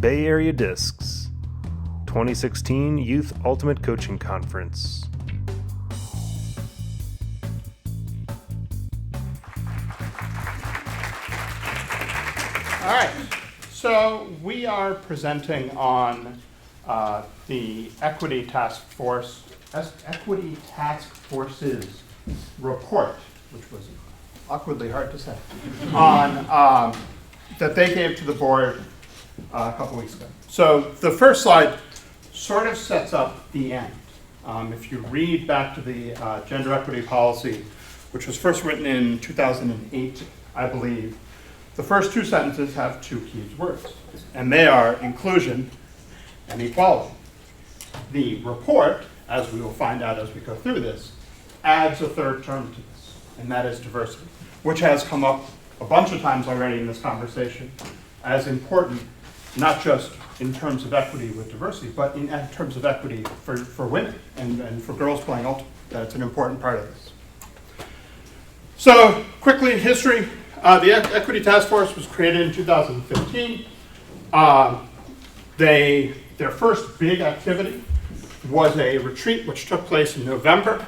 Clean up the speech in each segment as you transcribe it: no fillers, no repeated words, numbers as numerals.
Bay Area Discs 2016 Youth Ultimate Coaching Conference. All right, so we are presenting on the Equity Task Force's report, which was awkwardly hard to say, on that they gave to the board a couple weeks ago. So the first slide sort of sets up the end. If you read back to the gender equity policy, which was first written in 2008, I believe, the first two sentences have two key words, and they are inclusion and equality. The report, as we will find out as we go through this, adds a third term to this, and that is diversity, which has come up a bunch of times already in this conversation as important, not just in terms of equity with diversity, but in terms of equity for women and for girls playing ultimate. That's an important part of this. So quickly, history. The Equity Task Force was created in 2015. Their first big activity was a retreat which took place in November.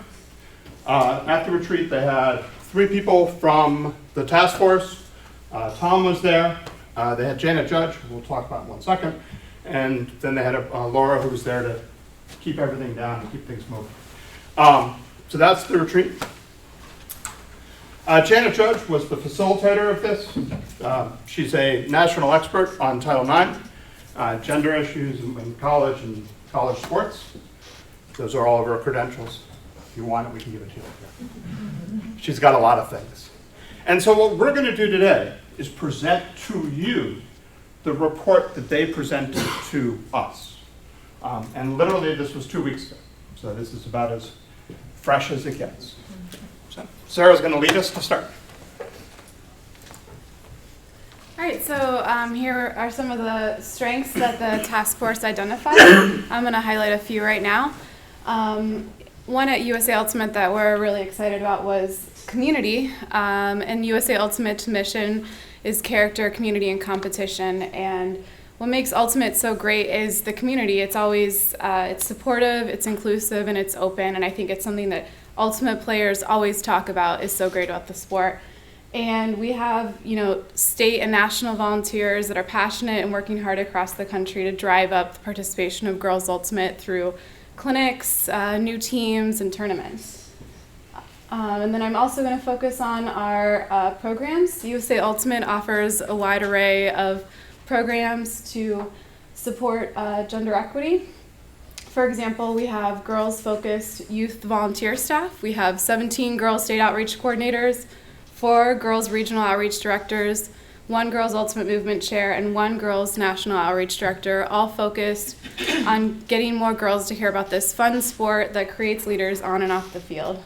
At the retreat, they had 3 people from the task force. Tom was there. They had Janet Judge, who we'll talk about in 1 second. And then they had Laura, who was there to keep everything down and keep things moving. So that's the retreat. Janet Judge was the facilitator of this. She's a national expert on Title IX, gender issues in college and college sports. Those are all of her credentials. If you want it, we can give it to you. She's got a lot of things. And so what we're going to do today is present to you the report that they presented to us. And literally this was 2 weeks ago. So this is about as fresh as it gets. So Sarah's going to lead us to start. All right, so here are some of the strengths that the task force identified. I'm going to highlight a few right now. One at USA Ultimate that we're really excited about was community. And USA Ultimate's mission is character, community, and competition. And what makes Ultimate so great is the community. It's always it's supportive, it's inclusive, and it's open. And I think it's something that Ultimate players always talk about is so great about the sport. And we have, state and national volunteers that are passionate and working hard across the country to drive up the participation of Girls Ultimate through clinics, new teams, and tournaments. And then I'm also going to focus on our programs. USA Ultimate offers a wide array of programs to support gender equity. For example, we have girls-focused youth volunteer staff. We have 17 girls state outreach coordinators, 4 girls regional outreach directors, 1 girls ultimate movement chair, and 1 girls national outreach director, all focused on getting more girls to hear about this fun sport that creates leaders on and off the field.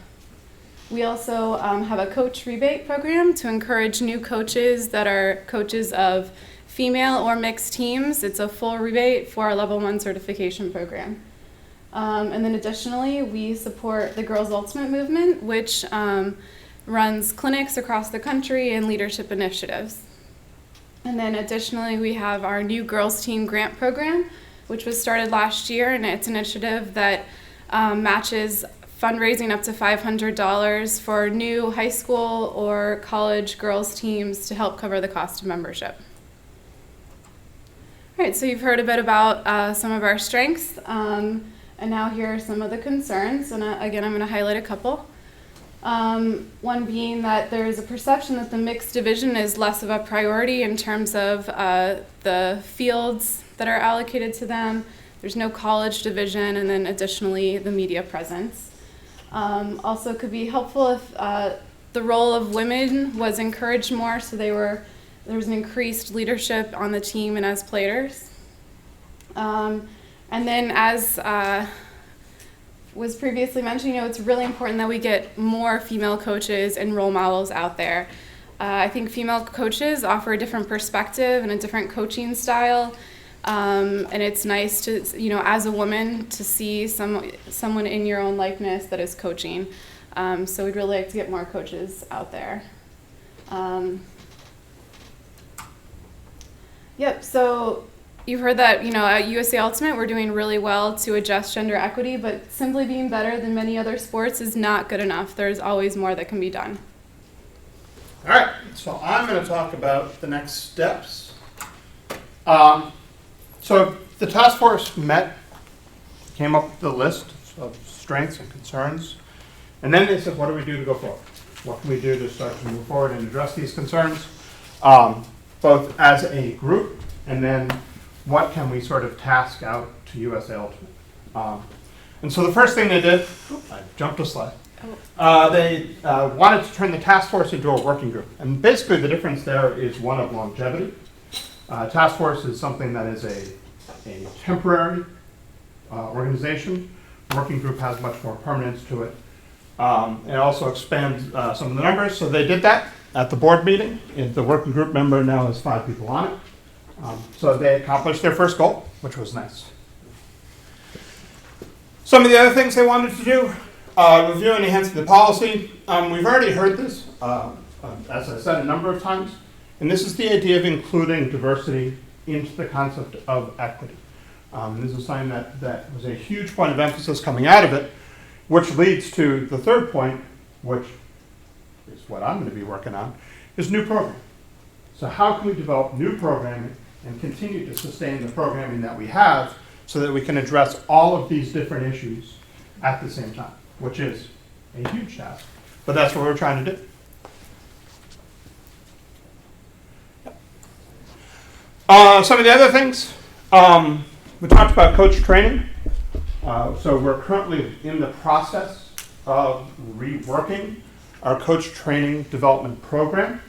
We also have a coach rebate program to encourage new coaches that are coaches of female or mixed teams. It's a full rebate for our level 1 certification program. And then additionally, we support the Girls Ultimate movement, which runs clinics across the country and leadership initiatives. And then additionally, we have our new Girls Team Grant Program, which was started last year, and it's an initiative that matches fundraising up to $500 for new high school or college girls teams to help cover the cost of membership. All right, so you've heard a bit about some of our strengths. And now here are some of the concerns, and again, I'm going to highlight a couple. One being that there is a perception that the mixed division is less of a priority in terms of the fields that are allocated to them. There's no college division, and then additionally, the media presence. Also could be helpful if the role of women was encouraged more, so there was an increased leadership on the team and as players. And then as was previously mentioned, it's really important that we get more female coaches and role models out there. I think female coaches offer a different perspective and a different coaching style. And it's nice to, as a woman, to see someone in your own likeness that is coaching. So we'd really like to get more coaches out there. Yep, so you've heard that, at USA Ultimate, we're doing really well to adjust gender equity, but simply being better than many other sports is not good enough. There's always more that can be done. All right, so I'm going to talk about the next steps. So the task force met, came up with the list of strengths and concerns, and then they said, what do we do to go forward? What can we do to start to move forward and address these concerns, both as a group, and then what can we sort of task out to USA Ultimate? And so the first thing they did, I jumped a slide. They wanted to turn the task force into a working group. And basically the difference there is one of longevity. Task force is something that is a temporary organization. Working group has much more permanence to it. It also expands some of the numbers. So they did that at the board meeting. The working group member now has 5 people on it. So they accomplished their first goal, which was nice. Some of the other things they wanted to do, review and enhance the policy. We've already heard this, as I said, a number of times. And this is the idea of including diversity into the concept of equity. And this is something that was a huge point of emphasis coming out of it, which leads to the third point, which is what I'm going to be working on, is new programming. So how can we develop new programming and continue to sustain the programming that we have so that we can address all of these different issues at the same time, which is a huge task, but that's what we're trying to do. Some of the other things, we talked about coach training. So we're currently in the process of reworking our coach training development program.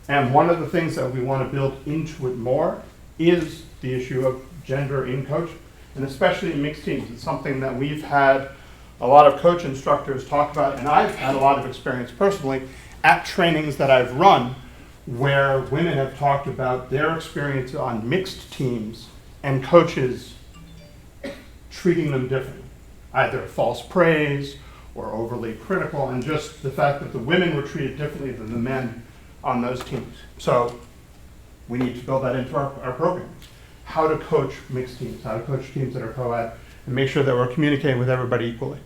And one of the things that we want to build into it more is the issue of gender in coaching, and especially in mixed teams. It's something that we've had a lot of coach instructors talk about, and I've had a lot of experience personally at trainings that I've run where women have talked about their experience on mixed teams and coaches treating them differently, either false praise or overly critical, and just the fact that the women were treated differently than the men on those teams. So we need to build that into our program. How to coach mixed teams, how to coach teams that are co-ed, and make sure that we're communicating with everybody equally.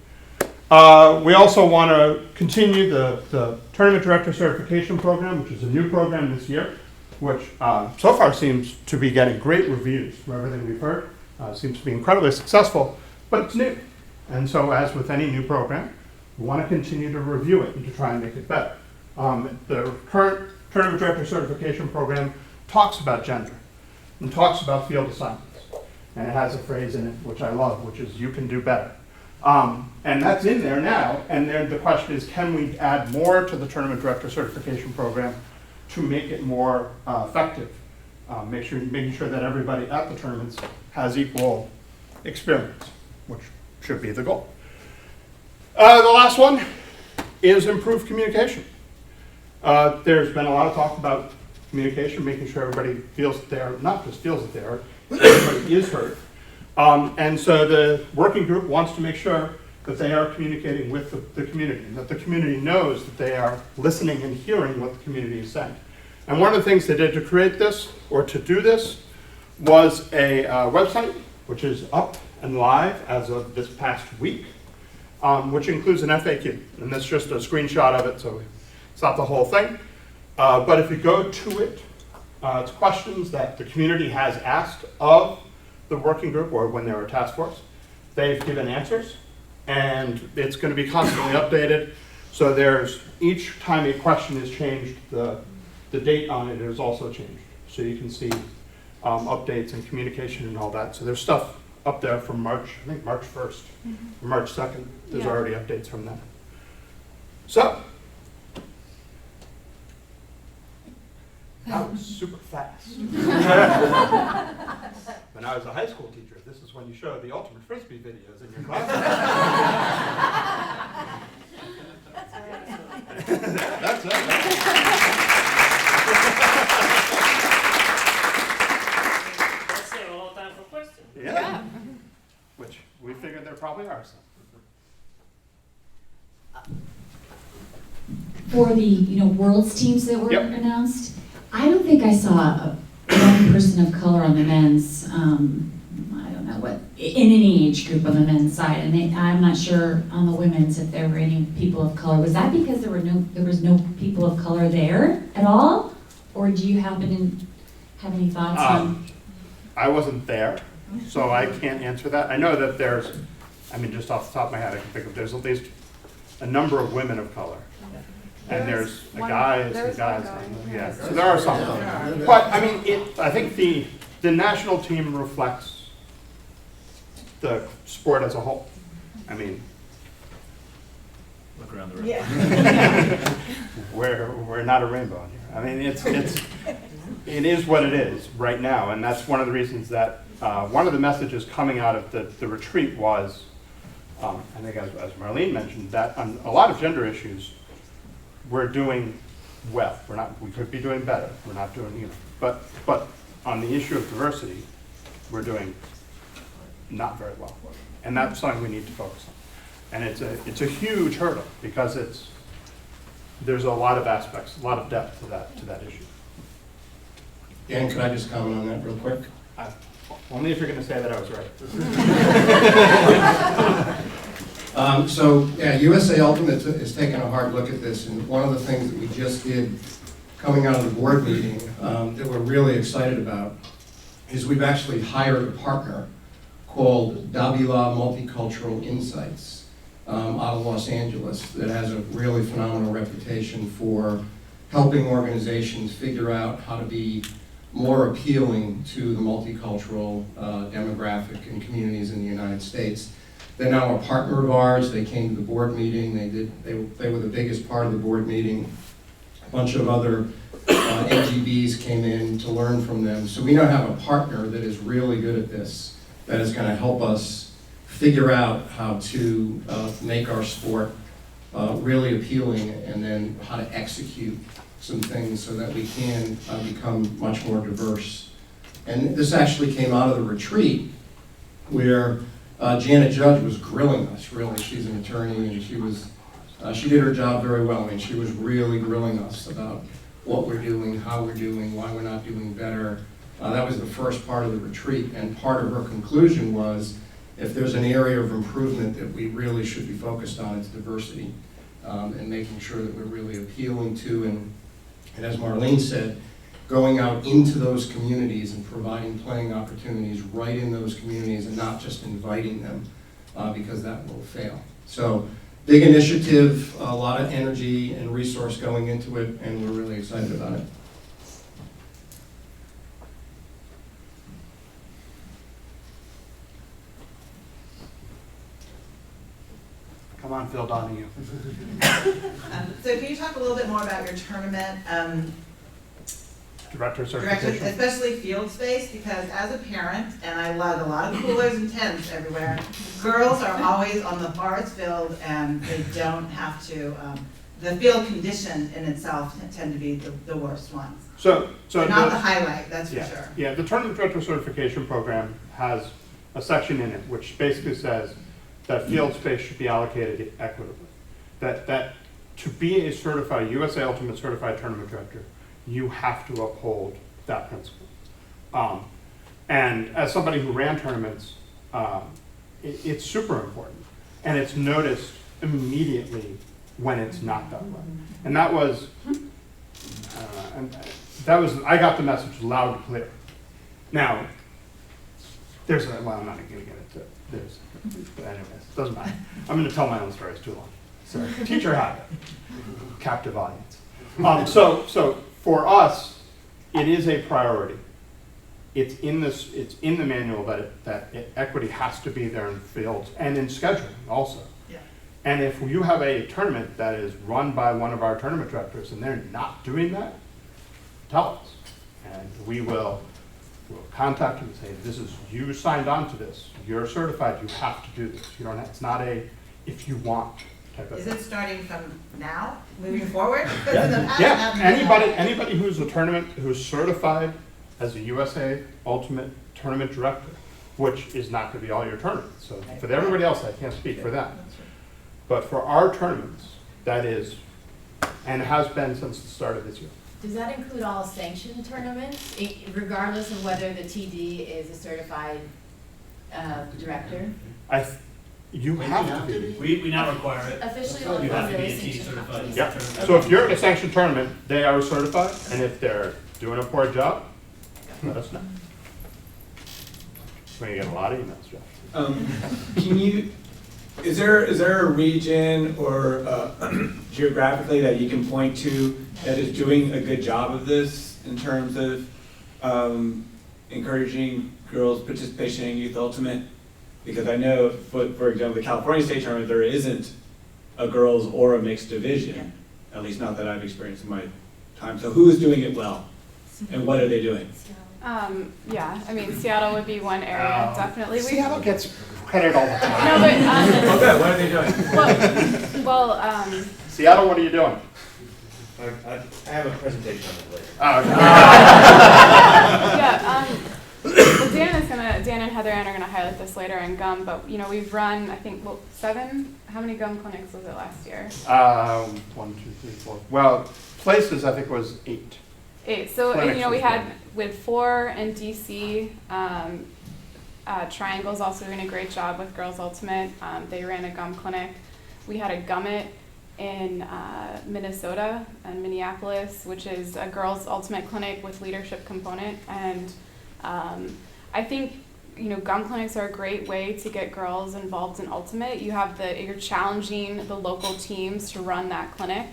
We also want to continue the Tournament Director Certification Program, which is a new program this year, which so far seems to be getting great reviews from everything we've heard. Seems to be incredibly successful, but it's new. And so as with any new program, we want to continue to review it and to try and make it better. The current Tournament Director Certification Program talks about gender and talks about field assignments. And it has a phrase in it, which I love, which is, you can do better. And that's in there now, and then the question is, can we add more to the Tournament Director Certification Program to make it more effective? Making sure that everybody at the tournaments has equal experience, which should be the goal. The last one is improved communication. There's been a lot of talk about communication, making sure everybody feels that they're, not just feels that they are, everybody is heard. And so the working group wants to make sure that they are communicating with the community, and that the community knows that they are listening and hearing what the community is saying. And one of the things they did to create this, or to do this, was a website, which is up and live as of this past week, which includes an FAQ. And that's just a screenshot of it, so it's not the whole thing. But if you go to it, it's questions that the community has asked of the working group, or when they're a task force. They've given answers, and it's going to be constantly updated. So there's, each time a question is changed, the date on it is also changed. So you can see updates and communication and all that. So there's stuff up there from March, I think March 1st, March 2nd. There's already updates from that. So, that was super fast. When I was a high school teacher, this is when you show the ultimate frisbee videos in your class. That's it. Let's have a little time for questions. Yeah. Which we figured there probably are some. For the world's teams that were Yep. announced, I don't think I saw one one person of color on the men's, I don't know what, in any age group on the men's side, and I'm not sure on the women's if there were any people of color. Was that because there was no people of color there at all? Or do you happen to have any thoughts on? I wasn't there, so I can't answer that. I know that there's, I mean, just off the top of my head, I can think of, there's at least a number of women of color. And there's guys and guys. Yeah, so there are some. But, I mean, I think the national team reflects the sport as a whole. I mean, Look around the room. Yeah. we're not a rainbow in here. I mean, it is what it is right now, and that's one of the reasons that one of the messages coming out of the retreat was, I think as Marlene mentioned, that on a lot of gender issues, we're doing well. We could be doing better. We're not doing, but on the issue of diversity, we're doing not very well, and that's something we need to focus on. And it's a huge hurdle because there's a lot of aspects, a lot of depth to that issue. Dan, could I just comment on that real quick? Only if you're going to say that I was right. So, yeah, USA Ultimate is taking a hard look at this, and one of the things that we just did coming out of the board meeting that we're really excited about is we've actually hired a partner called Davila Multicultural Insights out of Los Angeles that has a really phenomenal reputation for helping organizations figure out how to be more appealing to the multicultural demographic and communities in the United States. They're now a partner of ours. They came to the board meeting. They were the biggest part of the board meeting. A bunch of other NGBs came in to learn from them. So we now have a partner that is really good at this, that is going to help us figure out how to make our sport really appealing, and then how to execute some things so that we can become much more diverse. And this actually came out of the retreat where Janet Judge was grilling us, really. She's an attorney, and she did her job very well. I mean, she was really grilling us about what we're doing, how we're doing, why we're not doing better. That was the first part of the retreat, and part of her conclusion was, if there's an area of improvement that we really should be focused on, it's diversity, and making sure that we're really appealing to, and as Marlene said, going out into those communities and providing playing opportunities right in those communities, and not just inviting them, because that will fail. So, big initiative, a lot of energy and resource going into it, and we're really excited about it. Come on, Phil Donahue. So can you talk a little bit more about your tournament Director direction, certification. especially field space? Because as a parent, and I love a lot of coolers and tents everywhere, girls are always on the farthest field, and they don't have to, the field conditions in itself tend to be the worst ones. So They're not the highlight, that's for yeah, sure. yeah. The Tournament Director Certification Program has a section in it which basically says that field space should be allocated equitably. That to be a certified USA Ultimate Certified Tournament Director, you have to uphold that principle. And as somebody who ran tournaments, it's super important, and it's noticed immediately when it's not that way. And that was, I got the message loud and clear. Now, well, I'm not going to get into this, but anyways, it doesn't matter. I'm going to tell my own story, it's too long. So, teacher habit, captive audience. So for us, it is a priority. It's in the manual that equity has to be there in fields and in scheduling also. Yeah. And if you have a tournament that is run by one of our tournament directors and they're not doing that, tell us, and we'll contact you and say, you signed on to this, you're certified, you have to do this. It's not a if you want type of Is thing. it starting from now, moving forward? Because in the past, Anybody who's who's certified as a USA Ultimate Tournament Director, which is not going to be all your tournaments. So for everybody else, I can't speak for that. But for our tournaments, that is, and has been since the start of this year, Does that include all sanctioned tournaments, regardless of whether the TD is a certified director? You have to be. We now require it. Officially, You have to be a sanctioned T certified. companies. Yeah, so if you're in a sanctioned tournament, they are certified, and if they're doing a poor job, let us know. We're gonna get a lot of emails, Jeff. Can you, is there a region or geographically that you can point to that is doing a good job of this in terms of encouraging girls' participation in Youth Ultimate? Because I know, for example, the California State Tournament, there isn't a girls or a mixed division, at least not that I've experienced in my time. So who is doing it well, and what are they doing? Yeah, I mean, Seattle would be one area, definitely. Seattle gets credit all the time. No, but, Oh, good. What are they doing? well, Seattle, what are you doing? I have a presentation on it later. Oh, okay. yeah, well, Dan and Heather Ann are gonna highlight this later in gum, but, you know, we've run, I think, well, 7, how many gum clinics was it last year? 1, 2, 3, 4. Well, places, I think it was 8. 8, so, and, Clinics you know, we was had, one. with 4 in DC, Triangle's also doing a great job with Girls Ultimate. They ran a gum clinic. We had a Gummit in Minnesota and Minneapolis, which is a Girls Ultimate clinic with leadership component. And I think, you know, gum clinics are a great way to get girls involved in Ultimate. You're challenging the local teams to run that clinic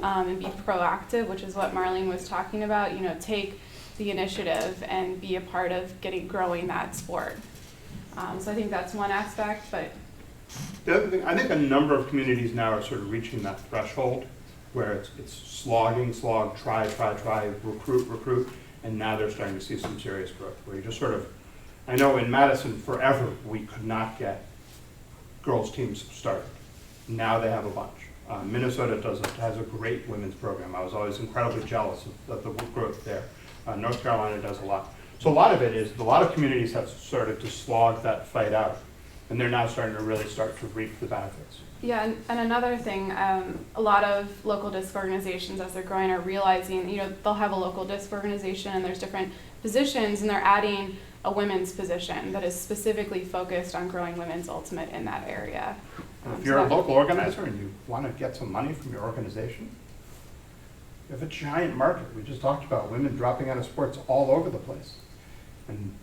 and be proactive, which is what Marlene was talking about. You know, take the initiative and be a part of growing that sport. So I think that's one aspect, but The other thing, I think a number of communities now are sort of reaching that threshold where it's slog, try, recruit, and now they're starting to see some serious growth where you just sort of, I know in Madison forever we could not get girls teams started. Now they have a bunch. Minnesota has a great women's program. I was always incredibly jealous of the growth there. North Carolina does a lot. So a lot of it is, a lot of communities have started to slog that fight out, and they're now starting to really start to reap the benefits. yeah, and another thing, a lot of local disc organizations as they're growing are realizing, you know, they'll have a local disc organization and there's different positions and they're adding a women's position that is specifically focused on growing women's ultimate in that area. If you're a local organizer and you want to get some money from your organization, you have a giant market. We just talked about women dropping out of sports all over the place. And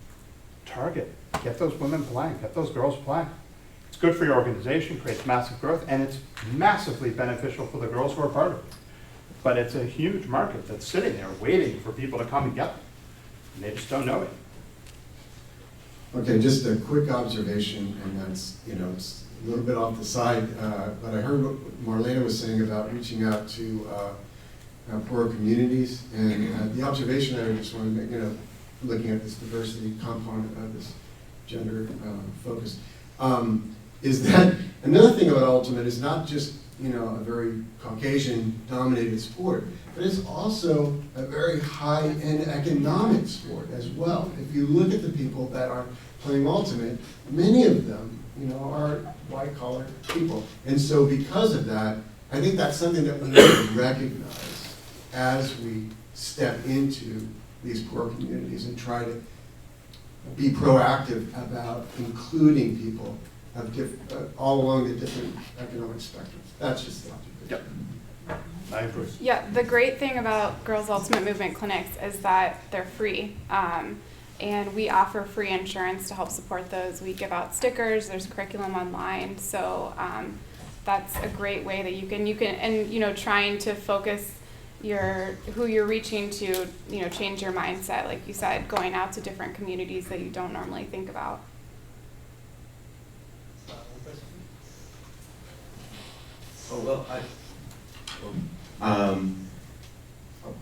target, get those women playing, get those girls playing. It's good for your organization, creates massive growth, and it's massively beneficial for the girls who are part of it. But it's a huge market that's sitting there waiting for people to come and get them. And they just don't know it. Okay, just a quick observation, and that's, it's a little bit off the side, but I heard what Marlena was saying about reaching out to poorer communities, and the observation I just want to make, looking at this diversity component of this gender focus, is that another thing about Ultimate is not just, a very Caucasian-dominated sport, but it's also a very high-end economic sport as well. If you look at the people that are playing Ultimate, many of them, are white-collar people. And so because of that, I think that's something that we need to recognize as we step into these poor communities and try to be proactive about including people of all along the different economic spectrums. That's just the observation. Yep. I agree. Yeah, the great thing about Girls Ultimate Movement clinics is that they're free. And we offer free insurance to help support those. We give out stickers, there's curriculum online. So that's a great way that you can, and trying to focus who you're reaching to, change your mindset, like you said, going out to different communities that you don't normally think about.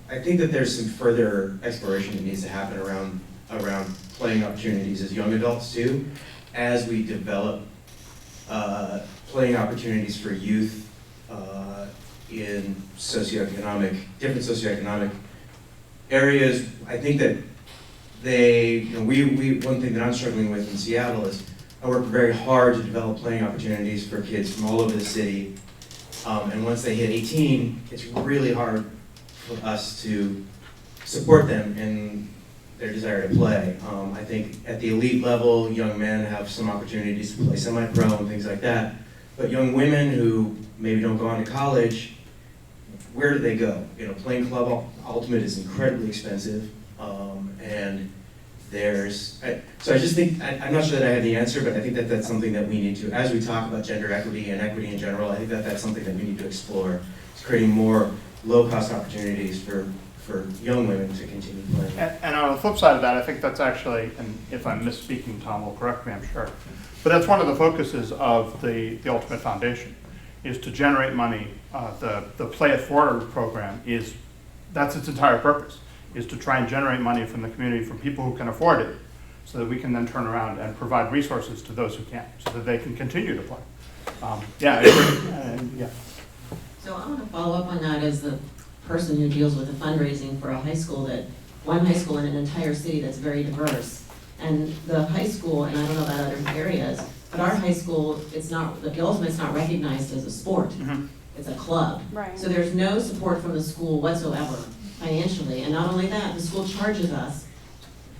I think that there's some further exploration that needs to happen around playing opportunities as young adults too, as we develop playing opportunities for youth in different socioeconomic areas. I think that one thing that I'm struggling with in Seattle is I work very hard to develop playing opportunities for kids from all over the city. And once they hit 18, it's really hard for us to support them in their desire to play. I think at the elite level, young men have some opportunities to play semi-pro and things like that. But young women who maybe don't go on to college, where do they go? You know, playing club ultimate is incredibly expensive, and so I just think, I'm not sure that I have the answer, but I think that that's something that we need to, as we talk about gender equity and equity in general, I think that that's something that we need to explore. It's creating more low-cost opportunities for young women to continue playing. And on the flip side of that, I think that's actually, and if I'm misspeaking, Tom will correct me, I'm sure, but that's one of the focuses of the Ultimate Foundation, is to generate money. The Play It Forward program that's its entire purpose, is to try and generate money from the community from people who can afford it, so that we can then turn around and provide resources to those who can't, so that they can continue to play. Yeah, I agree. Yeah. So I want to follow up on that as the person who deals with the fundraising for a high school one high school in an entire city that's very diverse. And the high school, and I don't know about other areas, but our high school, the Ultimate's not recognized as a sport. Mm-hmm. It's a club. Right. So there's no support from the school whatsoever financially. And not only that, the school charges us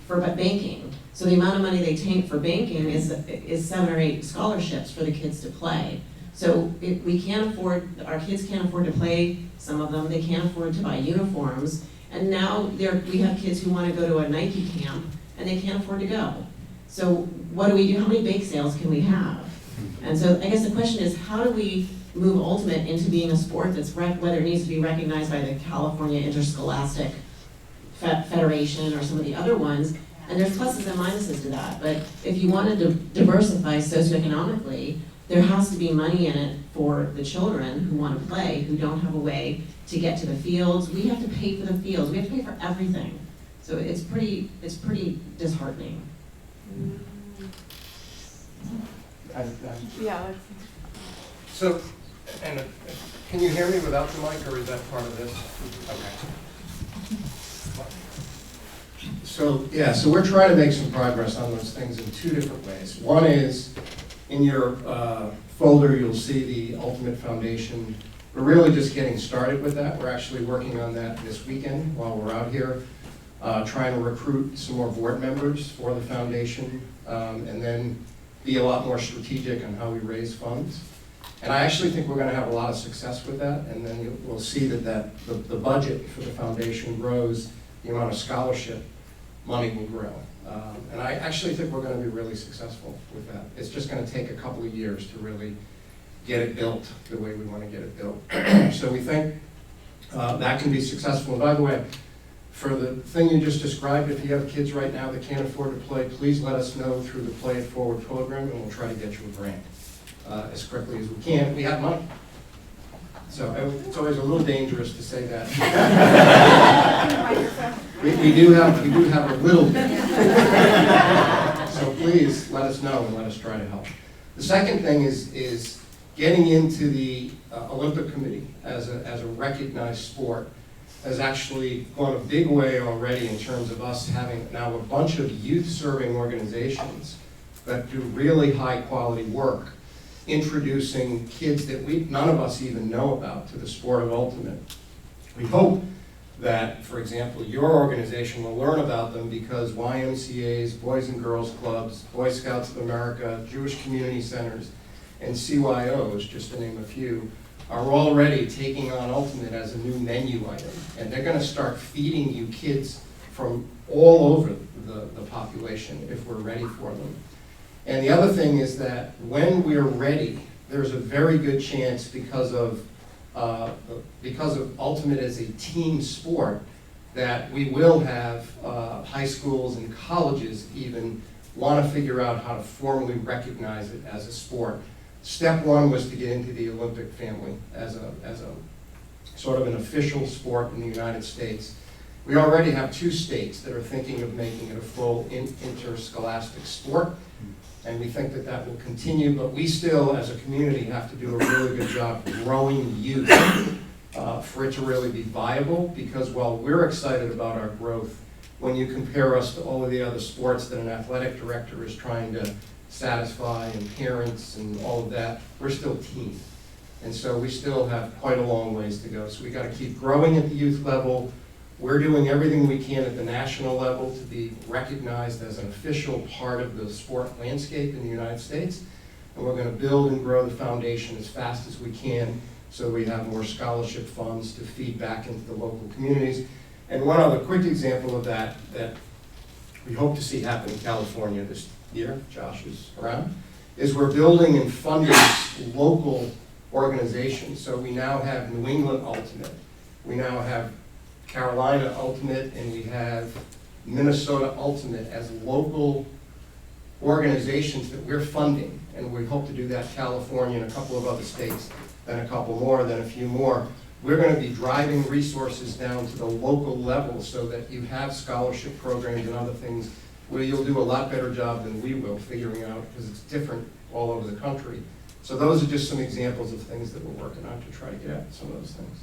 for banking. So the amount of money they take for banking is 7 or 8 scholarships for the kids to play. So we can't afford, our kids can't afford to play, some of them, they can't afford to buy uniforms. And now we have kids who want to go to a Nike camp and they can't afford to go. So what do we do? How many bake sales can we have? And so I guess the question is, how do we move Ultimate into being a sport that's, whether it needs to be recognized by the California Interscholastic Federation or some of the other ones, and there's pluses and minuses to that, but if you want to diversify socioeconomically, there has to be money in it for the children who want to play, who don't have a way to get to the fields. We have to pay for the fields, we have to pay for everything. So it's pretty disheartening. Yeah. So, and can you hear me without the mic, or is that part of this? Okay. So, yeah, so we're trying to make some progress on those things in 2 different ways. One is, in your folder, you'll see the Ultimate Foundation. We're really just getting started with that. We're actually working on that this weekend while we're out here, trying to recruit some more board members for the foundation, and then be a lot more strategic on how we raise funds. And I actually think we're going to have a lot of success with that, and then we'll see that the budget for the foundation grows, the amount of scholarship money will grow. And I actually think we're going to be really successful with that. It's just going to take a couple of years to really get it built the way we want to get it built. So we think that can be successful. And by the way, for the thing you just described, if you have kids right now that can't afford to play, please let us know through the Play It Forward program, and we'll try to get you a grant as quickly as we can. We have money. So it's always a little dangerous to say that. we do have a little bit. So please let us know and let us try to help. The second thing is getting into the Olympic Committee as a recognized sport has actually gone a big way already in terms of us having now a bunch of youth-serving organizations that do really high-quality work, introducing kids that none of us even know about to the sport of Ultimate. We hope that, for example, your organization will learn about them because YMCAs, Boys and Girls Clubs, Boy Scouts of America, Jewish Community Centers, and CYOs, just to name a few, are already taking on Ultimate as a new menu item. And they're going to start feeding you kids from all over the population if we're ready for them. And the other thing is that when we're ready, there's a very good chance because of Ultimate as a team sport that we will have high schools and colleges even want to figure out how to formally recognize it as a sport. Step one was to get into the Olympic family as a sort of an official sport in the United States. We already have 2 states that are thinking of making it a full interscholastic sport, and we think that will continue, but we still, as a community, have to do a really good job growing youth for it to really be viable, because while we're excited about our growth, when you compare us to all of the other sports that an athletic director is trying to satisfy, and parents and all of that, we're still teens. And so we still have quite a long ways to go. So we got to keep growing at the youth level. We're doing everything we can at the national level to be recognized as an official part of the sport landscape in the United States. And we're going to build and grow the foundation as fast as we can so we have more scholarship funds to feed back into the local communities. And one other quick example of that we hope to see happen in California this year, Josh is around, is we're building and funding local organizations. So we now have New England Ultimate, we now have Carolina Ultimate, and we have Minnesota Ultimate as local organizations that we're funding. And we hope to do that in California and a couple of other states, then a couple more, then a few more. We're going to be driving resources down to the local level so that you have scholarship programs and other things where you'll do a lot better job than we will figuring out, because it's different all over the country. So those are just some examples of things that we're working on to try to get at some of those things.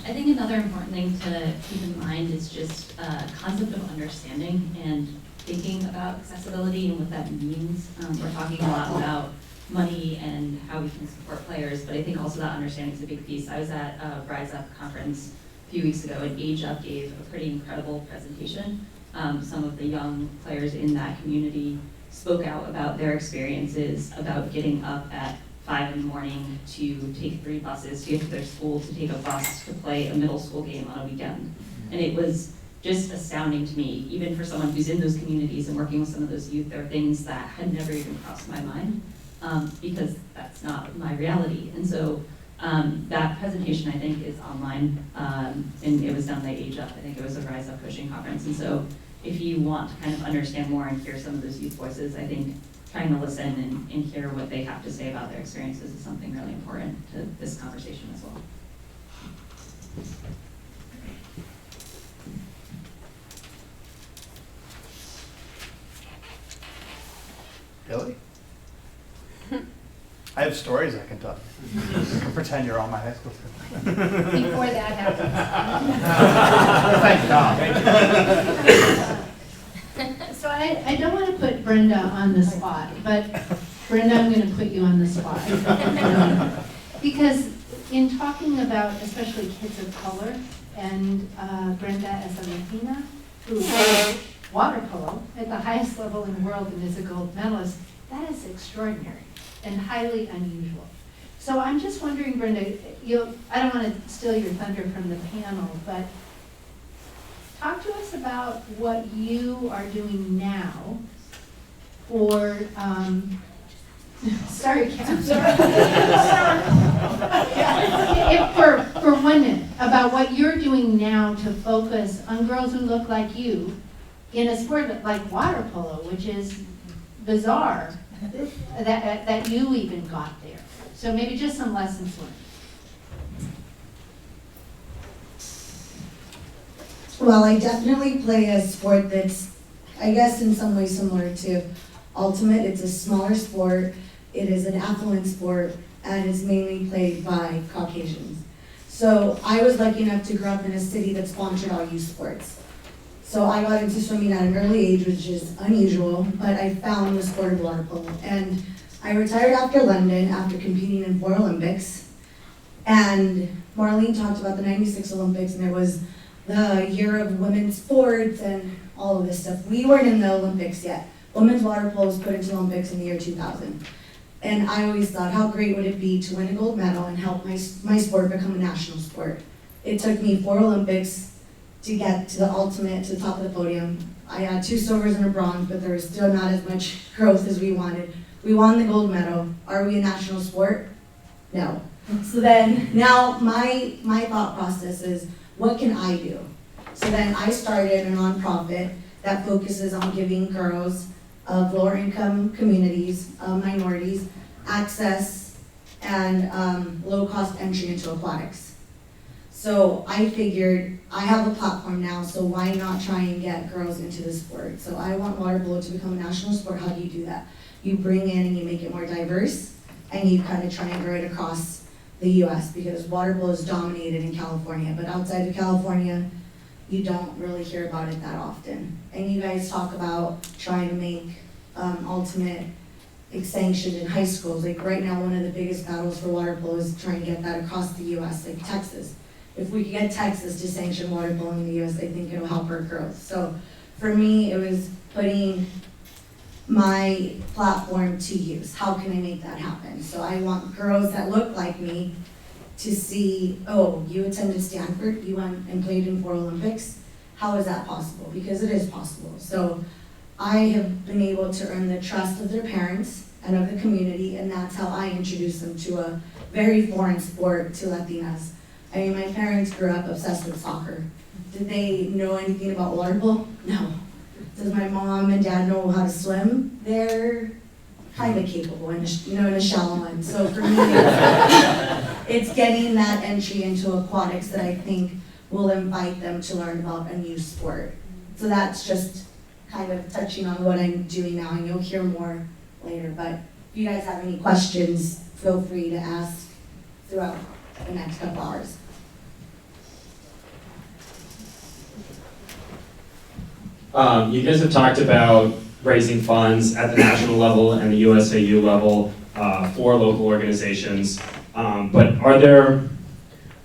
I think another important thing to keep in mind is just concept of understanding and thinking about accessibility and what that means. We're talking a lot about money and how we can support players, but I think also that understanding is a big piece. I was at a Rise Up conference a few weeks ago, and Age Up gave a pretty incredible presentation. Some of the young players in that community spoke out about their experiences about getting up at 5 in the morning to take 3 buses to get to their school, to take a bus to play a middle school game on a weekend. And it was just astounding to me, even for someone who's in those communities and working with some of those youth. There are things that had never even crossed my mind because that's not my reality. And so that presentation, I think, is online, and it was done by Age Up. I think it was a Rise Up coaching conference. And so if you want to kind of understand more and hear some of those youth voices, I think trying to listen and hear what they have to say about their experiences is something really important to this conversation as well. Really? I have stories I can tell. You can pretend you're all my high school students. Before that Thank God. So I don't want to put Brenda on the spot, but Brenda, I'm going to put you on the spot. Because in talking about especially kids of color, and Brenda as a Latina who plays water polo at the highest level in the world and is a gold medalist, that is extraordinary and highly unusual. So I'm just wondering, Brenda, I don't want to steal your thunder from the panel, but talk to us about what you are doing now for, sorry, Cam. For 1 minute, about what you're doing now to focus on girls who look like you in a sport like water polo, which is bizarre that you even got there. So maybe just some lessons learned. Well, I definitely play a sport that's, I guess, in some ways similar to ultimate. It's a smaller sport. It is an affluent sport, and it's mainly played by Caucasians. So I was lucky enough to grow up in a city that sponsored all youth sports. So I got into swimming at an early age, which is unusual, but I found the sport of water polo. And I retired after London after competing in 4 Olympics. And Marlene talked about the 96 Olympics, and there was the year of women's sports and all of this stuff. We weren't in the Olympics yet. Women's water polo was put into the Olympics in the year 2000. And I always thought, how great would it be to win a gold medal and help my sport become a national sport. It took me 4 Olympics to get to the ultimate, to the top of the podium. I had 2 silvers and a bronze, but there was still not as much growth as we wanted. We won the gold medal. Are we a national sport? No. So then, now my thought process is, what can I do? So then I started a nonprofit that focuses on giving girls of lower income communities, minorities, access and low cost entry into aquatics. So I figured I have a platform now, so why not try and get girls into the sport? So I want water polo to become a national sport. How do you do that? You bring in and you make it more diverse, and you kind of try and grow it across the US, because water polo is dominated in California, but outside of California, you don't really hear about it that often. And you guys talk about trying to make ultimate sanctioned in high schools. Like right now, one of the biggest battles for water polo is trying to get that across the US, like Texas. If we could get Texas to sanction water polo in the US, I think it'll help our girls. So for me, it was putting my platform to use. How can I make that happen? So I want girls that look like me to see, oh, you attended Stanford, you went and played in 4 Olympics. How is that possible? Because it is possible. So I have been able to earn the trust of their parents and of the community, and that's how I introduce them to a very foreign sport to Latinas. I mean, my parents grew up obsessed with soccer. Did they know anything about water polo? No. Does my mom and dad know how to swim? They're kind of capable, in a shallow end. So for me, it's getting that entry into aquatics that I think will invite them to learn about a new sport. So that's just kind of touching on what I'm doing now, and you'll hear more later. But if you guys have any questions, feel free to ask throughout the next couple hours. You guys have talked about raising funds at the national level and the USAU level for local organizations, but are there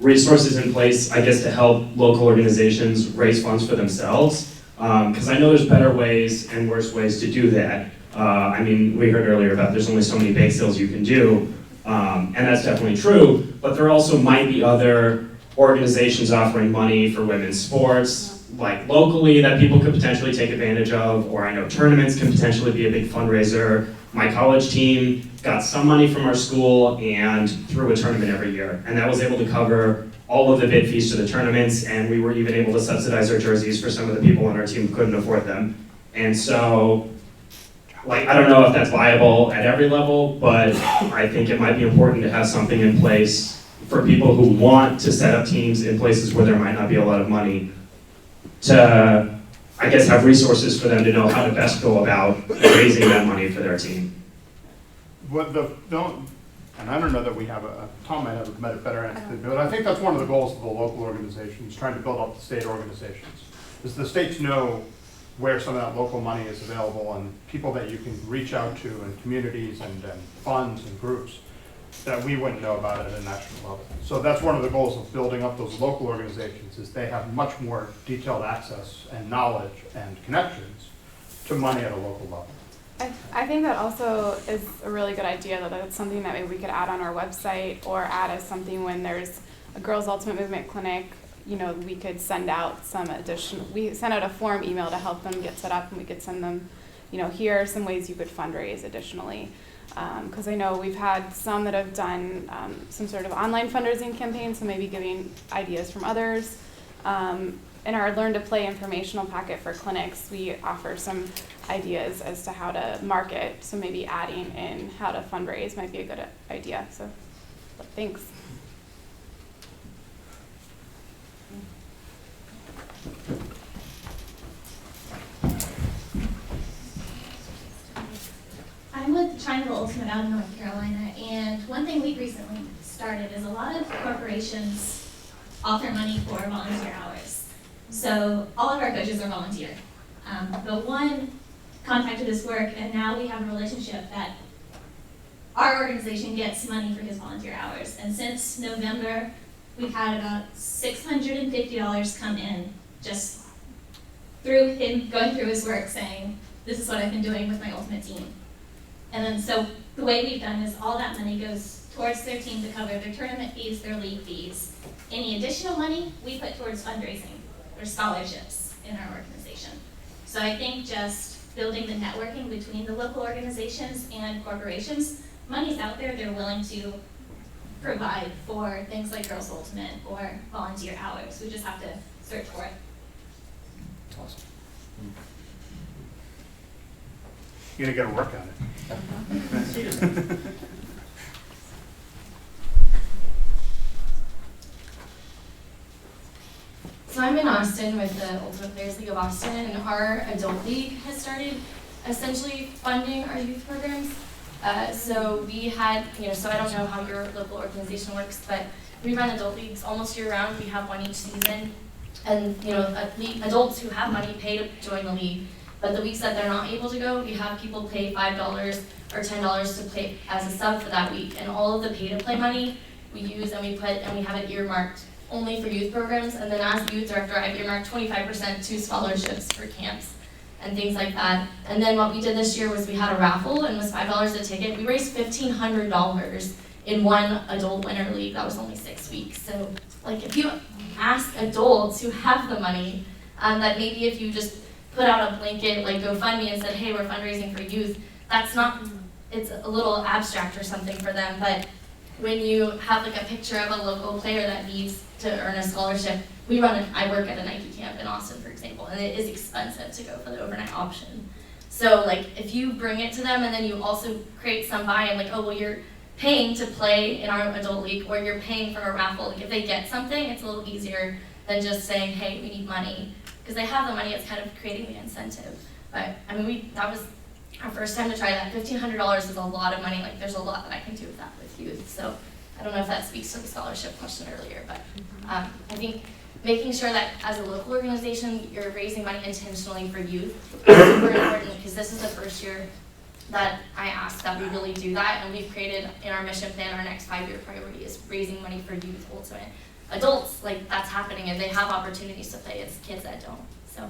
resources in place, I guess, to help local organizations raise funds for themselves? Because I know there's better ways and worse ways to do that. I mean, we heard earlier about there's only so many bake sales you can do, and that's definitely true, but there also might be other organizations offering money for women's sports, like locally, that people could potentially take advantage of, or I know tournaments can potentially be a big fundraiser. My college team got some money from our school and threw a tournament every year, and that was able to cover all of the bid fees to the tournaments, and we were even able to subsidize our jerseys for some of the people on our team who couldn't afford them. And so, like, I don't know if that's viable at every level, but I think it might be important to have something in place for people who want to set up teams in places where there might not be a lot of money, to, I guess, have resources for them to know how to best go about raising that money for their team. And I don't know that we have Tom might have a better answer, but I think that's one of the goals of the local organizations, trying to build up the state organizations, is the states know where some of that local money is available and people that you can reach out to, and communities and funds and groups that we wouldn't know about at a national level. So that's one of the goals of building up those local organizations, is they have much more detailed access and knowledge and connections to money at a local level. I think that also is a really good idea, that it's something that maybe we could add on our website, or add as something when there's a Girls Ultimate Movement clinic. You know, we could send out some additional, we send out a form email to help them get set up, and we could send them, you know, here are some ways you could fundraise additionally. Because I know we've had some that have done some sort of online fundraising campaign, so maybe giving ideas from others. In our Learn to Play informational packet for clinics, we offer some ideas as to how to market, so maybe adding in how to fundraise might be a good idea. So, thanks. I'm with Triangle Ultimate out in North Carolina, and one thing we've recently started is a lot of corporations offer money for volunteer hours. So all of our coaches are volunteer. But one contacted us work, and now we have a relationship that our organization gets money for his volunteer hours. And since November, we've had about $650 come in just through him going through his work saying, this is what I've been doing with my Ultimate team. And then so the way we've done is all that money goes towards their team to cover their tournament fees, their league fees. Any additional money we put towards fundraising or scholarships in our organization. So I think just building the networking between the local organizations and corporations, money's out there, they're willing to provide for things like Girls Ultimate or volunteer hours. We just have to search for it. Awesome. You're gonna get to work on it. So I'm in Austin with the Ultimate Players League of Austin, and our adult league has started essentially funding our youth programs. So we had, so I don't know how your local organization works, but we run adult leagues almost year round. We have one each season. And adults who have money pay to join the league, but the weeks that they're not able to go, we have people pay $5 or $10 to play as a sub for that week. And all of the pay to play money we use and we have it earmarked only for youth programs. And then as the youth director, I've earmarked 25% to scholarships for camps and things like that. And then what we did this year was we had a raffle and it was $5 a ticket. We raised $1,500 in one adult winter league. That was only 6 weeks. So like if you ask adults who have the money, that maybe if you just put out a blanket like GoFundMe and said, hey, we're fundraising for youth, that's not, it's a little abstract or something for them, but when you have like a picture of a local player that needs to earn a scholarship, I work at a Nike camp in Austin, for example, and it is expensive to go for the overnight option. So like if you bring it to them and then you also create some buy-in, like, oh, well, you're paying to play in our adult league or you're paying for a raffle, like if they get something, it's a little easier than just saying, hey, we need money. Because they have the money, it's kind of creating the incentive. But I mean, that was our first time to try that. $1,500 is a lot of money. Like there's a lot that I can do with that with youth. So I don't know if that speaks to the scholarship question earlier, but I think making sure that as a local organization, you're raising money intentionally for youth is super important, because this is the first year that I asked that we really do that, and we've created in our mission plan, our next 5-year priority is raising money for youth ultimate. Adults, like that's happening and they have opportunities to play, it's kids that don't, so.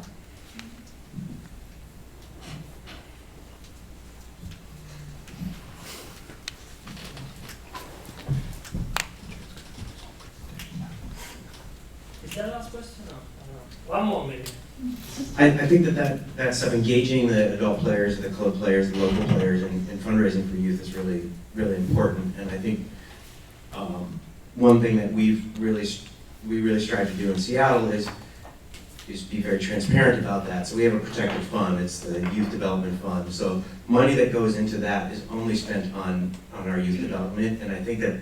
Is that the last question? No. One more maybe. I think that's engaging the adult players, the club players, the local players, and fundraising for youth is really, really important. And I think one thing that we really strive to do in Seattle is be very transparent about that. So we have a protected fund. It's the Youth Development Fund. So money that goes into that is only spent on our youth development. And I think that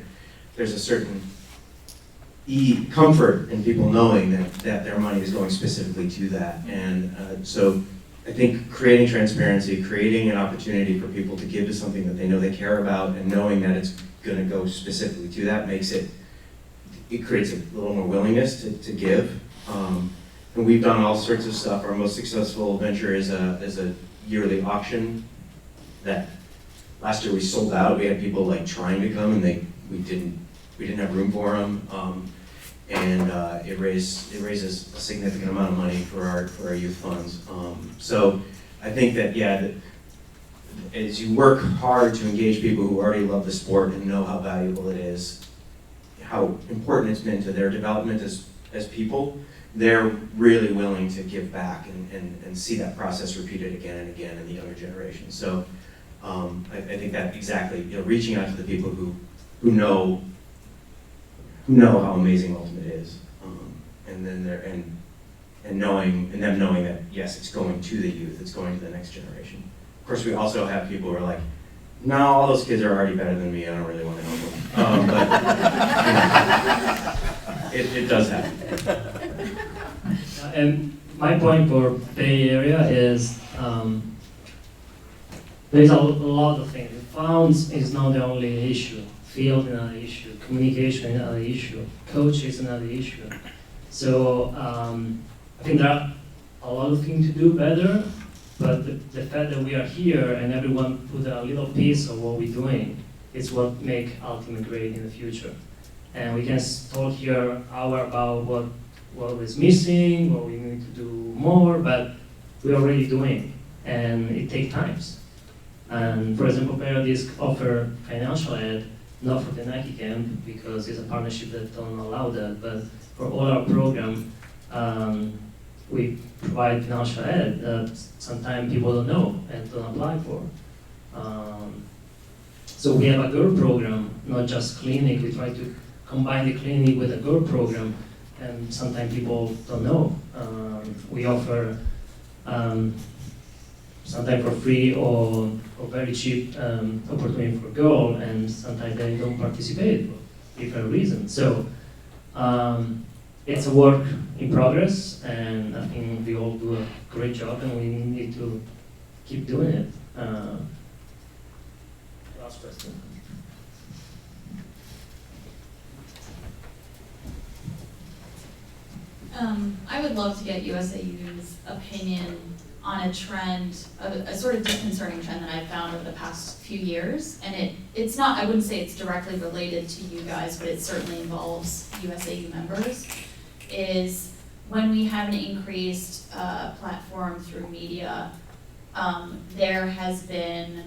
there's a certain comfort in people knowing that their money is going specifically to that. And so I think creating transparency, creating an opportunity for people to give to something that they know they care about, and knowing that it's going to go specifically to that makes it creates a little more willingness to give. And we've done all sorts of stuff. Our most successful venture is a yearly auction that last year we sold out. We had people like trying to come, and we didn't have room for them. And it raises a significant amount of money for our youth funds. So I think that, yeah, as you work hard to engage people who already love the sport and know how valuable it is, how important it's been to their development as people, they're really willing to give back and see that process repeated again and again in the younger generation. So I think that exactly, reaching out to the people who know how amazing Ultimate is, and then them knowing that yes, it's going to the youth, it's going to the next generation. Of course, we also have people who are like, no, all those kids are already better than me, I don't really want to help them. But it does happen. And my point for Bay Area is there's a lot of things. Funds is not the only issue. Field is another issue. Communication is another issue. Coach is another issue. So I think there are a lot of things to do better, but the fact that we are here and everyone put a little piece of what we're doing is what make Ultimate great in the future. And we can talk here an hour about what is missing, what we need to do more, but we're already doing, and it takes time. And for example, Paradise offer financial aid, not for the Nike camp because it's a partnership that don't allow that, but for all our program, we provide financial aid that sometimes people don't know and don't apply for. So we have a girl program, not just clinic. We try to combine the clinic with a girl program, and sometimes people don't know. We offer sometimes for free or very cheap opportunity for girls, and sometimes they don't participate for different reasons. So it's a work in progress, and I think we all do a great job, and we need to keep doing it. Last question. I would love to get USAU's opinion on a trend, a sort of disconcerting trend that I've found over the past few years. And it's not, I wouldn't say it's directly related to you guys, but it certainly involves USAU members, is when we have an increased platform through media, there has been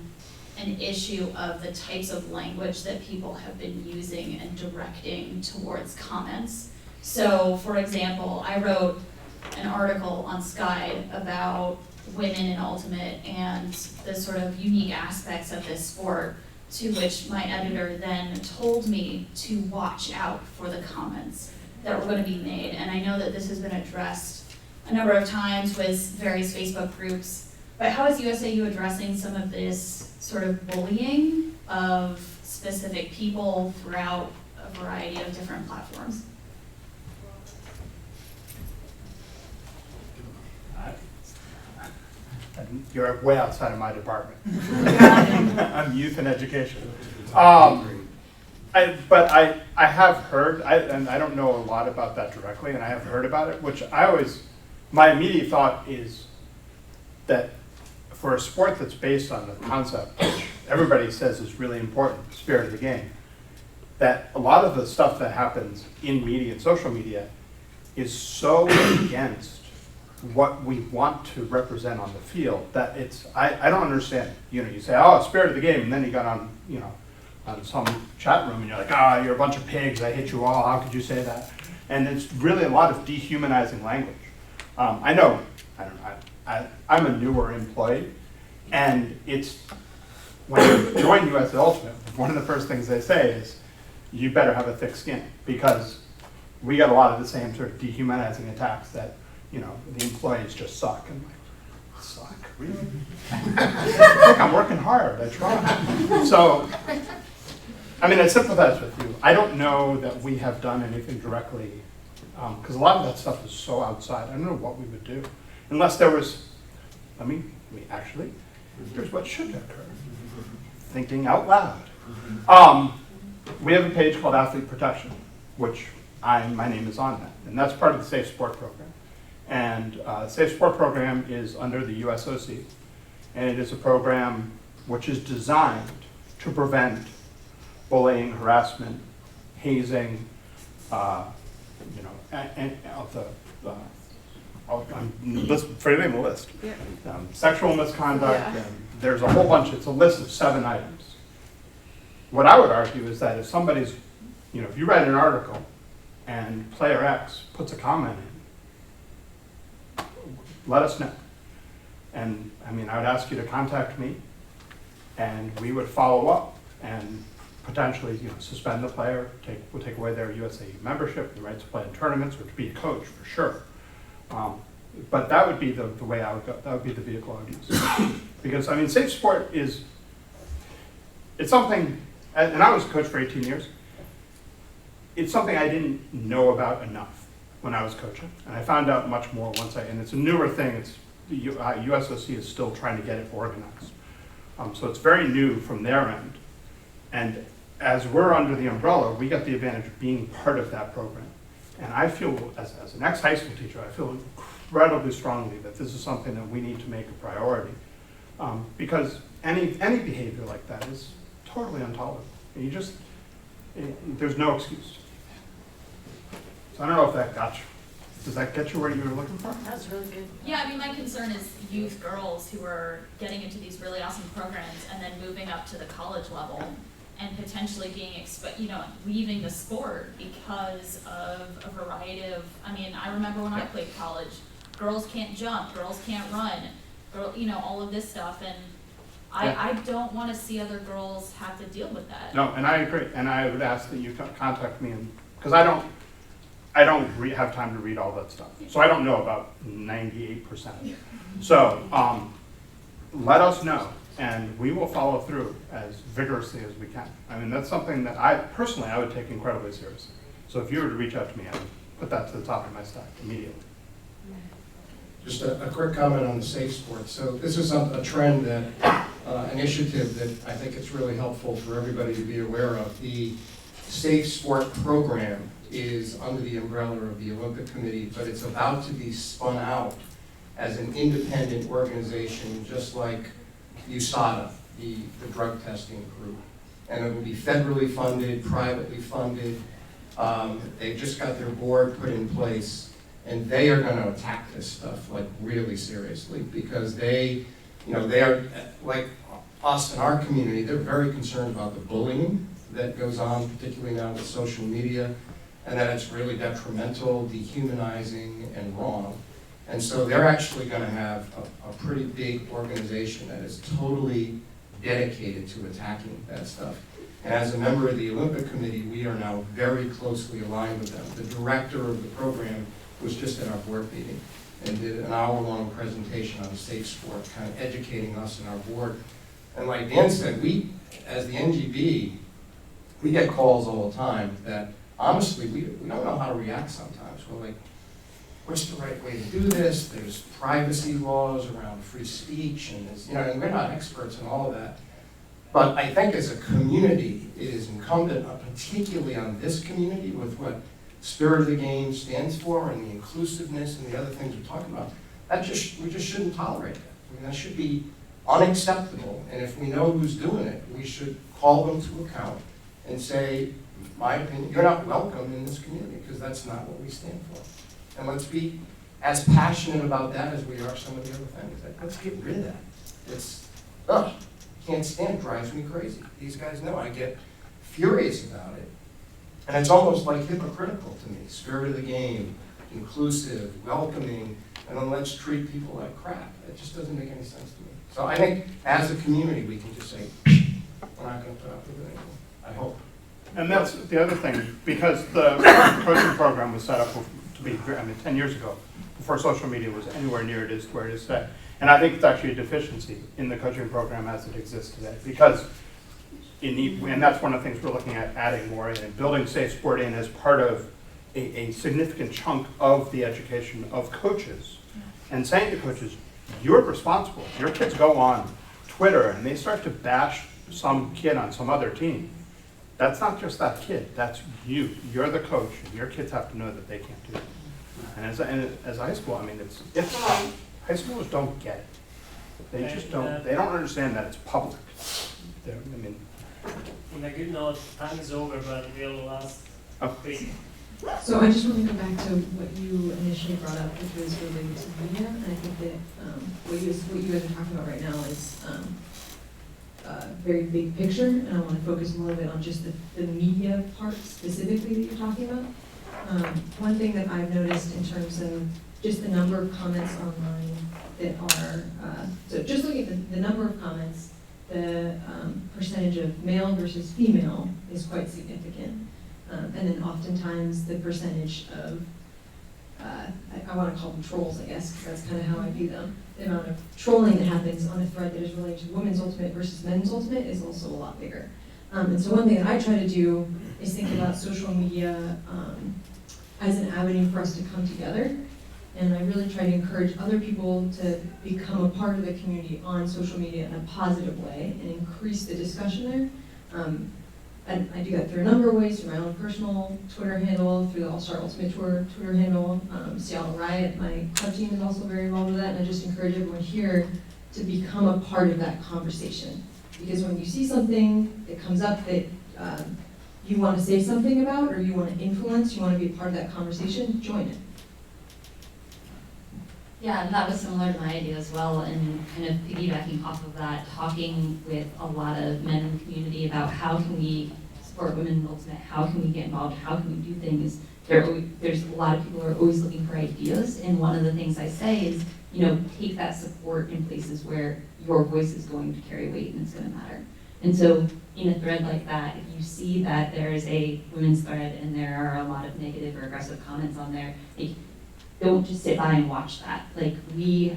an issue of the types of language that people have been using and directing towards comments. So, for example, I wrote an article on Sky about women in Ultimate and the sort of unique aspects of this sport, to which my editor then told me to watch out for the comments that were going to be made. And I know that this has been addressed a number of times with various Facebook groups, but how is USAU addressing some of this sort of bullying of specific people throughout a variety of different platforms? You're way outside of my department. I'm youth and education. But I have heard, and I don't know a lot about that directly, and I have heard about it, which my immediate thought is that for a sport that's based on the concept, which everybody says is really important, the spirit of the game, that a lot of the stuff that happens in media and social media is so against what we want to represent on the field that I don't understand it. You say, oh, spirit of the game, and then you got on, on some chat room and you're like, you're a bunch of pigs, I hate you all, how could you say that? And it's really a lot of dehumanizing language. I'm a newer employee, and when you join USA Ultimate, one of the first things they say is, you better have a thick skin, because we got a lot of the same sort of dehumanizing attacks that, the employees just suck. And I'm like, suck? Really? Look, I'm working hard, I try. So, I sympathize with you. I don't know that we have done anything directly, because a lot of that stuff is so outside. I don't know what we would do. Unless there was, here's what should occur. Thinking out loud. We have a page called Athlete Protection, which my name is on that. And that's part of the Safe Sport Program. And the Safe Sport Program is under the USOC. And it is a program which is designed to prevent bullying, harassment, hazing, I'm forgetting the list. Yeah. Sexual misconduct, and there's a whole bunch. It's a list of 7 items. What I would argue is that if somebody's, if you write an article and player X puts a comment in, let us know. And I would ask you to contact me, and we would follow up and potentially suspend the player, we'll take away their USAU membership, the right to play in tournaments, or to be a coach for sure. But that would be the way I would go. That would be the vehicle I would use. Because safe sport it's something, and I was a coach for 18 years, it's something I didn't know about enough when I was coaching. And I found out much more and it's a newer thing. The USOC is still trying to get it organized. So it's very new from their end. And as we're under the umbrella, we get the advantage of being part of that program. And I feel, as an ex-high school teacher, I feel incredibly strongly that this is something that we need to make a priority. Because any behavior like that is totally intolerable. There's no excuse. So I don't know if that got you. Does that get you where you were looking for? That's really good. Yeah, my concern is youth girls who are getting into these really awesome programs and then moving up to the college level and potentially being leaving the sport because of a variety of, I remember when I played college, girls can't jump, girls can't run, all of this stuff, and I don't want to see other girls have to deal with that. No, and I agree, and I would ask that you contact me, because I don't have time to read all that stuff. So I don't know about 98% of it. So let us know, and we will follow through as vigorously as we can. That's something that I would take incredibly seriously. So if you were to reach out to me, I would put that to the top of my stack immediately. Just a quick comment on the safe sport. So this is a trend that, initiative that I think it's really helpful for everybody to be aware of. The Safe Sport Program is under the umbrella of the Olympic Committee, but it's about to be spun out as an independent organization, just like USADA, the drug testing group. And it will be federally funded, privately funded. They've just got their board put in place, and they are going to attack this stuff like really seriously, because they are like us in our community. They're very concerned about the bullying that goes on, particularly now with social media, and that it's really detrimental, dehumanizing, and wrong. And so they're actually going to have a pretty big organization that is totally dedicated to attacking that stuff. And as a member of the Olympic Committee, we are now very closely aligned with them. The director of the program was just at our board meeting and did an hour-long presentation on safe sport, kind of educating us and our board. And like Dan said, we, as the NGB, we get calls all the time that, honestly, we don't know how to react sometimes. We're like, what's the right way to do this? There's privacy laws around free speech, and and we're not experts in all of that. But I think as a community, it is incumbent, particularly on this community, with what Spirit of the Game stands for and the inclusiveness and the other things we're talking about, we just shouldn't tolerate that. I mean, that should be unacceptable. And if we know who's doing it, we should call them to account and say, my opinion, you're not welcome in this community, because that's not what we stand for. And let's be as passionate about that as we are some of the other things. Like, let's get rid of that. It's, can't stand it, drives me crazy. These guys know I get furious about it. And it's almost like hypocritical to me. Spirit of the game, inclusive, welcoming, and then let's treat people like crap. It just doesn't make any sense to me. So I think as a community, we can just say, we're not going to put up with it anymore. I hope. And that's the other thing, because the coaching program was set up to be, 10 years ago, before social media was anywhere near where it is today. And I think it's actually a deficiency in the coaching program as it exists today, because and that's one of the things we're looking at adding more in, and building safe sport in as part of a significant chunk of the education of coaches, and saying to coaches, you're responsible. Your kids go on Twitter and they start to bash some kid on some other team. That's not just that kid, that's you. You're the coach, and your kids have to know that they can't do it. And as a high school, I mean, it's tough. High schoolers don't get it. They just don't. They don't understand that it's public. On a good note, time is over, but we'll last quick. So I just want to go back to what you initially brought up, which was related to media. And I think that what you guys are talking about right now is very big picture, and I want to focus a little bit on just the media part specifically that you're talking about. One thing that I've noticed in terms of just the number of comments online that are, so just looking at the number of comments, the percentage of male versus female is quite significant. And then oftentimes the percentage of, I want to call them trolls, I guess, because that's kind of how I view them. The amount of trolling that happens on a thread that is related to women's ultimate versus men's ultimate is also a lot bigger. And so one thing that I try to do is think about social media as an avenue for us to come together. And I really try to encourage other people to become a part of the community on social media in a positive way and increase the discussion there. And I do that through a number of ways, through my own personal Twitter handle, through the All-Star Ultimate Tour Twitter handle. Seattle Riot, my club team is also very involved with that, and I just encourage everyone here to become a part of that conversation. Because when you see something that comes up that you want to say something about, or you want to influence, you want to be a part of that conversation, join it. Yeah, and that was similar to my idea as well, and kind of piggybacking off of that, talking with a lot of men in the community about how can we support women in ultimate, how can we get involved, how can we do things. There's a lot of people who are always looking for ideas, and one of the things I say is, take that support in places where your voice is going to carry weight and it's going to matter. And so in a thread like that, if you see that there is a women's thread and there are a lot of negative or aggressive comments on there, don't just sit by and watch that. Like, we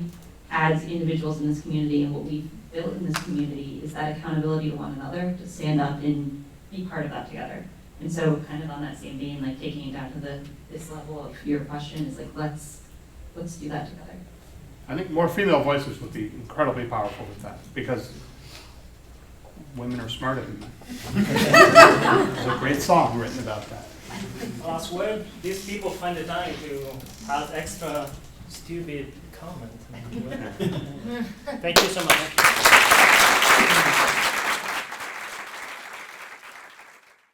as individuals in this community, and what we've built in this community is that accountability to one another, to stand up and be part of that together. And so kind of on that same vein, like taking it down to this level of your question is like, let's do that together. I think more female voices would be incredibly powerful with that, because women are smarter than men. There's a great song written about that. last word. These people find the time to have extra stupid comment. Thank you so much.